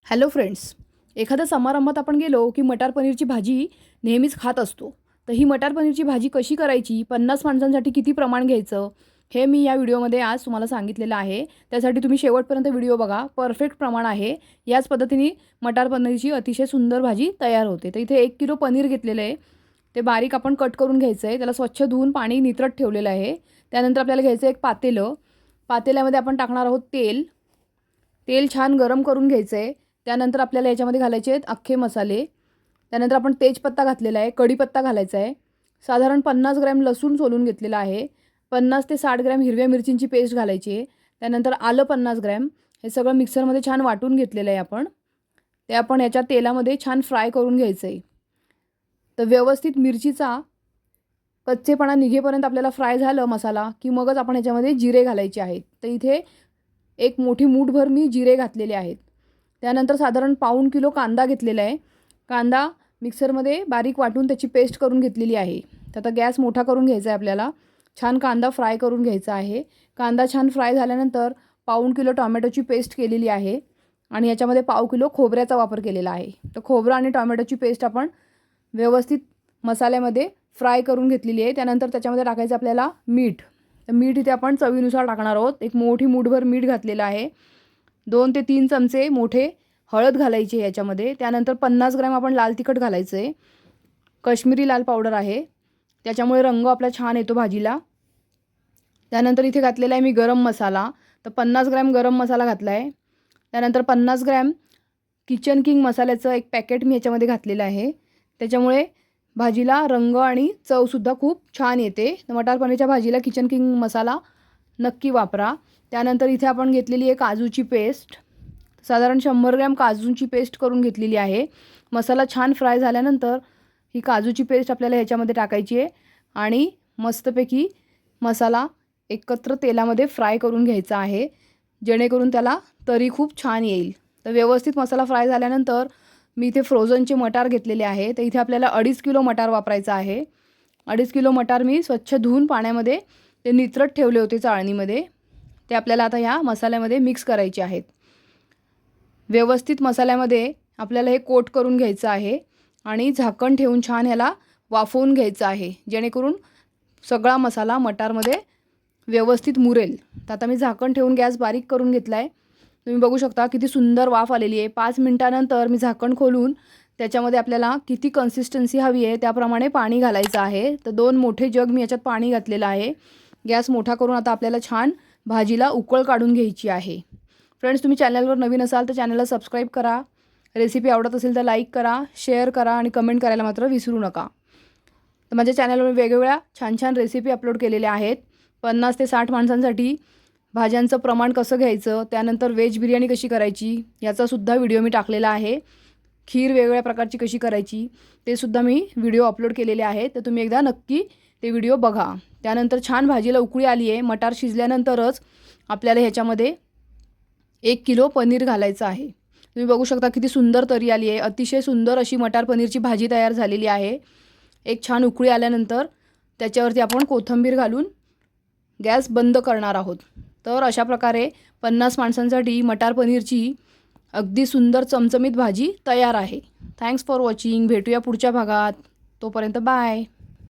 Hello friends, एखाद्या समारंभात आपण गेलो की मटार पनीरची भाजी नेहमीच खात असतो. तर ही मटार पनीरची भाजी कशी करायची, 50 माणसांसाठी किती प्रमाण घ्यायचं, हे मी या व्हिडिओमध्ये आज तुम्हाला सांगितलेलं आहे. त्यासाठी तुम्ही शेवटपर्यंत व्हिडिओ बघा. परफेक्ट प्रमाण आहे. याच पद्धतीने मटार पनीरची अतिशय सुंदर भाजी तयार होते. तर इथे 1 किलो पनीर घेतलेलं आहे. ते बारीक आपण कट करून घ्यायचं आहे. त्याला स्वच्छ धुवून पाणी नितळत ठेवलेलं आहे. त्यानंतर आपल्याला घ्यायचं एक पातेलं. पातेल्यामध्ये आपण टाकणार आहोत तेल. तेल छान गरम करून घ्यायचं आहे. त्यानंतर आपल्याला याच्यामध्ये घालायचे आहेत अख्खे मसाले. त्यानंतर आपण तेजपत्ता घातलेला आहे, कढीपत्ता घालायचा आहे. साधारण 50 ग्रॅम लसूण सोलून घेतलेला आहे. 50 ते 60 ग्रॅम हिरव्या मिरचींची पेस्ट घालायची आहे. त्यानंतर आलं 50 ग्रॅम. हे सगळं मिक्सरमध्ये छान वाटून घेतलेलं आहे आपण. ते आपण याच्या तेलामध्ये छान फ्राय करून घ्यायचं आहे. तर व्यवस्थित मिरचीचा कच्चेपणा निघेपर्यंत आपल्याला फ्राय झालं मसाला की मगच आपण ह्याच्यामध्ये जिरे घालायचे आहेत. तर इथे एक मोठी मूठभर मी जिरे घातलेले आहेत. त्यानंतर साधारण पाऊण किलो कांदा घेतलेला आहे. कांदा मिक्सरमध्ये बारीक वाटून त्याची पेस्ट करून घेतलेली आहे. तर आता गॅस मोठा करून घ्यायचा आहे आपल्याला. छान कांदा फ्राय करून घ्यायचा आहे. कांदा छान फ्राय झाल्यानंतर पाऊण किलो टोमॅटोची पेस्ट केलेली आहे आणि याच्यामध्ये पाव किलो खोबऱ्याचा वापर केलेला आहे. तर खोबरं आणि टोमॅटोची पेस्ट आपण व्यवस्थित मसाल्यामध्ये फ्राय करून घेतलेली आहे. त्यानंतर त्याच्यामध्ये टाकायचं आपल्याला मीठ. तर मीठ इथे आपण चवीनुसार टाकणार आहोत. एक मोठी मूठभर मीठ घातलेलं आहे. 2 ते 3 चमचे मोठे हळद घालायची आहे याच्यामध्ये. त्यानंतर 50 ग्रॅम आपण लाल तिखट घालायचं आहे. काश्मीरी लाल पावडर आहे, त्याच्यामुळे रंग आपला छान येतो भाजीला. त्यानंतर इथे घातलेला आहे मी गरम मसाला. तर 50 ग्रॅम गरम मसाला घातला आहे. त्यानंतर 50 ग्रॅम किचन किंग मसाल्याचं एक पॅकेट मी याच्यामध्ये घातलेलं आहे. त्याच्यामुळे भाजीला रंग आणि चवसुद्धा खूप छान येते. मटार पनीरच्या भाजीला किचन किंग मसाला नक्की वापरा. त्यानंतर इथे आपण घेतलेली आहे काजूची पेस्ट. साधारण 100 ग्रॅम काजूची पेस्ट करून घेतलेली आहे. मसाला छान फ्राय झाल्यानंतर ही काजूची पेस्ट आपल्याला ह्याच्यामध्ये टाकायची आहे आणि मस्तपैकी मसाला एकत्र तेलामध्ये फ्राय करून घ्यायचा आहे, जेणेकरून त्याला तरी खूप छान येईल. तर व्यवस्थित मसाला फ्राय झाल्यानंतर मी इथे फ्रोझनचे मटार घेतलेले आहे. तर इथे आपल्याला 2.5 किलो मटार वापरायचा आहे. 2.5 किलो मटार मी स्वच्छ धुवून पाण्यामध्ये ते नितळत ठेवले होते चाळणीमध्ये. ते आपल्याला आता ह्या मसाल्यामध्ये मिक्स करायचे आहेत. व्यवस्थित मसाल्यामध्ये आपल्याला हे कोट करून घ्यायचं आहे आणि झाकण ठेवून छान ह्याला वाफवून घ्यायचं आहे, जेणेकरून सगळा मसाला मटारमध्ये व्यवस्थित मुरेल. तर आता मी झाकण ठेवून गॅस बारीक करून घेतला आहे. तुम्ही बघू शकता किती सुंदर वाफ आलेली आहे. 5 मिनिटानंतर मी झाकण खोलून त्याच्यामध्ये आपल्याला किती कन्सिस्टन्सी हवी आहे त्याप्रमाणे पाणी घालायचं आहे. तर 2 मोठे जग मी याच्यात पाणी घातलेलं आहे. गॅस मोठा करून आता आपल्याला छान भाजीला उकळ काढून घ्यायची आहे. फ्रेंड्स, तुम्ही चॅनलवर नवीन असाल तर चॅनलला सबस्क्राईब करा. रेसिपी आवडत असेल तर लाईक करा, शेअर करा आणि कमेंट करायला मात्र विसरू नका. तर माझ्या चॅनलवर वेगवेगळ्या छान छान रेसिपी अपलोड केलेल्या आहेत. 50 ते 60 माणसांसाठी भाज्यांचं प्रमाण कसं घ्यायचं, त्यानंतर व्हेज बिर्याणी कशी करायची याचासुद्धा व्हिडिओ मी टाकलेला आहे. खीर वेगवेगळ्या प्रकारची कशी करायची ते सुद्धा मी व्हिडिओ अपलोड केलेले आहेत. तर तुम्ही एकदा नक्की ते व्हिडिओ बघा. त्यानंतर छान भाजीला उकळी आली आहे. मटार शिजल्यानंतरच आपल्याला ह्याच्यामध्ये 1 किलो पनीर घालायचं आहे. तुम्ही बघू शकता किती सुंदर तरी आली आहे. अतिशय सुंदर अशी मटार पनीरची भाजी तयार झालेली आहे. एक छान उकळी आल्यानंतर त्याच्यावरती आपण कोथिंबीर घालून गॅस बंद करणार आहोत. तर अशा प्रकारे 50 माणसांसाठी मटार पनीरची अगदी सुंदर चमचमीत भाजी तयार आहे. Thanks for watching. भेटूया पुढच्या भागात. तोपर्यंत बाय.